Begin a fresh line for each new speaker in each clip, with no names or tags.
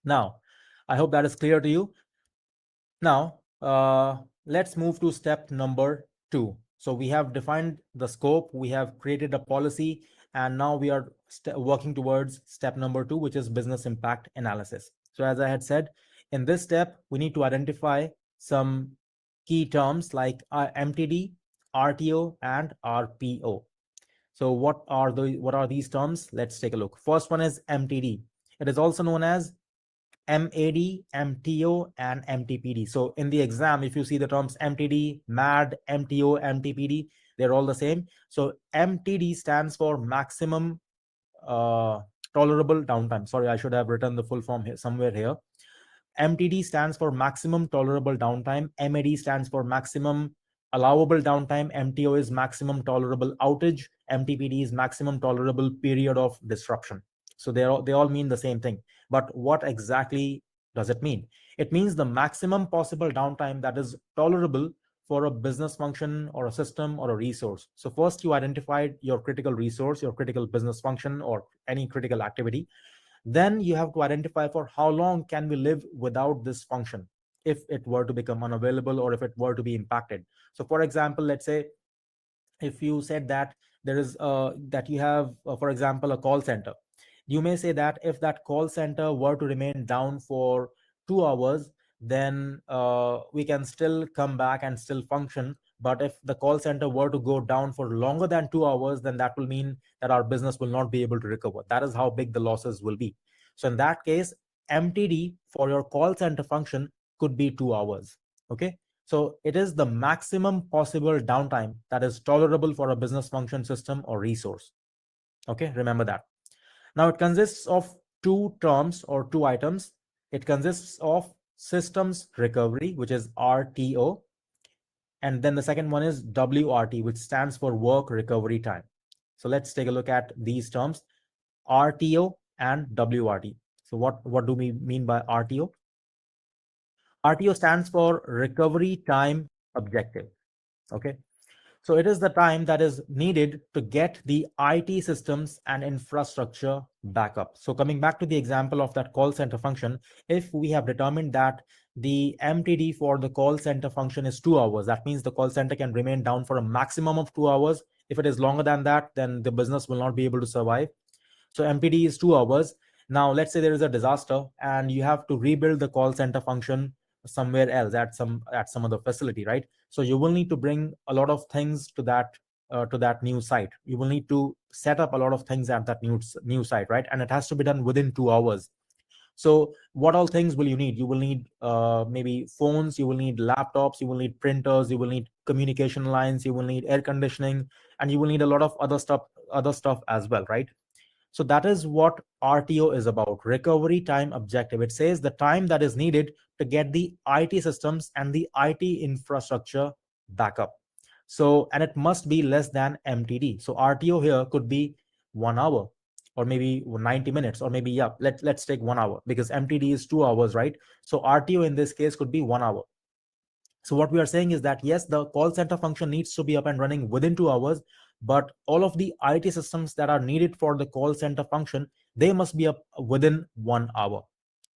Now, I hope that is clear to you. Now, let's move to step number 2. So we have defined the scope, we have created a policy, and now we are working towards step number 2, which is business impact analysis. So as I had said, in this step, we need to identify some key terms like MTD, RTO, and RPO. So what are these terms? Let's take a look. First one is MTD. It is also known as MAD, MTO, and MTPD. So in the exam, if you see the terms MTD, MAD, MTO, MTPD, they're all the same. So MTD stands for maximum uh, tolerable downtime. Sorry, I should have written the full form here somewhere here. MTD stands for maximum tolerable downtime. MAD stands for maximum allowable downtime. MTO is maximum tolerable outage. MTPD is maximum tolerable period of disruption. So they all mean the same thing. But what exactly does it mean? It means the maximum possible downtime that is tolerable for a business function or a system or a resource. So first you identified your critical resource, your critical business function, or any critical activity. Then you have to identify for how long can we live without this function if it were to become unavailable or if it were to be impacted. So for example, let's say if you said that there is that you have for example a call center, you may say that if that call center were to remain down for 2 hours, then we can still come back and still function. But if the call center were to go down for longer than 2 hours, then that will mean that our business will not be able to recover. That is how big the losses will be. So in that case, MTD for your call center function could be 2 hours. Okay. So it is the maximum possible downtime that is tolerable for a business function, system, or resource. Okay, remember that. Now it consists of two terms or two items. It consists of systems recovery, which is RTO, and then the second one is WRT, which stands for work recovery time. So let's take a look at these terms, RTO and WRT. So what do we mean by RTO? RTO stands for recovery time objective. Okay. So it is the time that is needed to get the IT systems and infrastructure back up. So coming back to the example of that call center function, if we have determined that the MTD for the call center function is 2 hours, that means the call center can remain down for a maximum of 2 hours. If it is longer than that, then the business will not be able to survive. So MTD is 2 hours. Now let's say there is a disaster and you have to rebuild the call center function somewhere else at some other facility, right? So you will need to bring a lot of things to that new site. You will need to set up a lot of things at that new site, right? And it has to be done within 2 hours. So what all things will you need? You will need maybe phones, you will need laptops, you will need printers, you will need communication lines, you will need air conditioning, and you will need a lot of other stuff as well, right? So that is what RTO is about, recovery time objective. It says the time that is needed to get the IT systems and the IT infrastructure back up. So, and it must be less than MTD. So RTO here could be 1 hour or maybe 90 minutes, or maybe, yeah, let's take 1 hour because MTD is 2 hours, right? So RTO in this case could be 1 hour. So what we are saying is that yes, the call center function needs to be up and running within 2 hours, but all of the IT systems that are needed for the call center function, they must be up within 1 hour.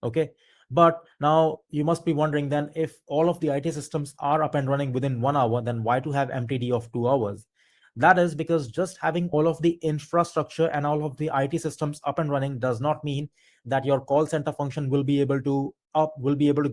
Okay. But now you must be wondering, then if all of the IT systems are up and running within 1 hour, then why to have MTD of 2 hours? That is because just having all of the infrastructure and all of the IT systems up and running does not mean that your call center function will be able to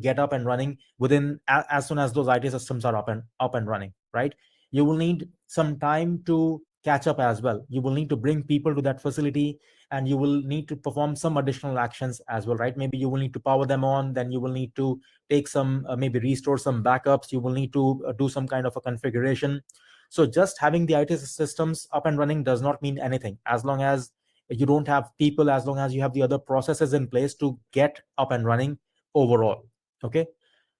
get up and running within as soon as those IT systems are up and running, right? You will need some time to catch up as well. You will need to bring people to that facility, and you will need to perform some additional actions as well, right? Maybe you will need to power them on, then you will need to take some maybe restore some backups, you will need to do some kind of a configuration. So just having the IT systems up and running does not mean anything as long as you don't have people, as long as you have the other processes in place to get up and running overall. Okay.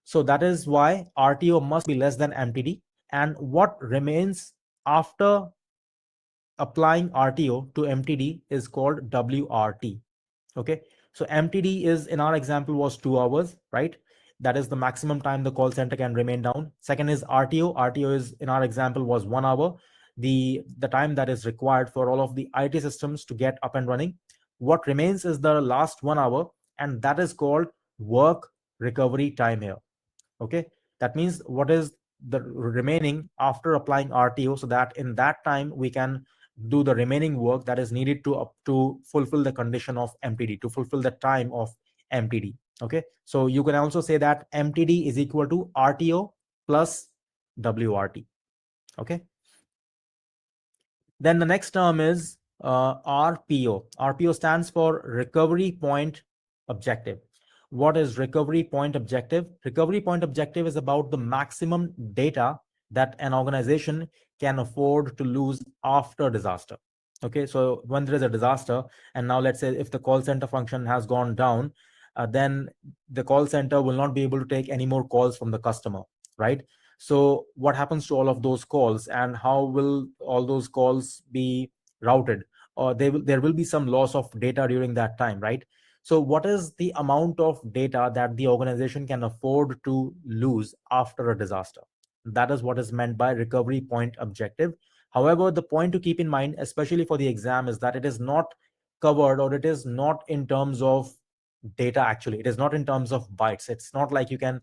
So that is why RTO must be less than MTD. And what remains after applying RTO to MTD is called WRT. Okay. So MTD is, in our example, was 2 hours, right? That is the maximum time the call center can remain down. Second is RTO. RTO is, in our example, was 1 hour. The time that is required for all of the IT systems to get up and running. What remains is the last 1 hour, and that is called work recovery time here. Okay, that means what is the remaining after applying RTO, so that in that time we can do the remaining work that is needed to fulfill the condition of MTD, to fulfill the time of MTD. Okay, so you can also say that MTD is equal to RTO plus WRT. Okay, then the next term is RPO. RPO stands for recovery point objective. What is recovery point objective? Recovery point objective is about the maximum data that an organization can afford to lose after disaster. Okay, so when there is a disaster, and now let's say if the call center function has gone down, then the call center will not be able to take any more calls from the customer, right? So what happens to all of those calls, and how will all those calls be routed? Or there will be some loss of data during that time, right? So what is the amount of data that the organization can afford to lose after a disaster? That is what is meant by recovery point objective. However, the point to keep in mind, especially for the exam, is that it is not covered, or it is not in terms of data. Actually, it is not in terms of bytes. It's not like you can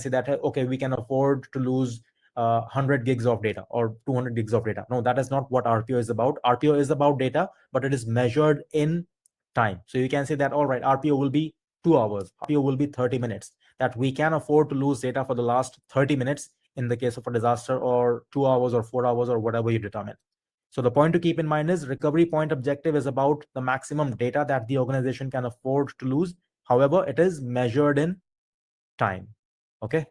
say that, okay, we can afford to lose 100 gigs of data or 200 gigs of data. No, that is not what RPO is about. RPO is about data, but it is measured in time. So you can say that, all right, RPO will be 2 hours, RPO will be 30 minutes, that we can afford to lose data for the last 30 minutes in the case of a disaster, or 2 hours or 4 hours, or whatever you determine. So the point to keep in mind is recovery point objective is about the maximum data that the organization can afford to lose. However, it is measured in time. Okay.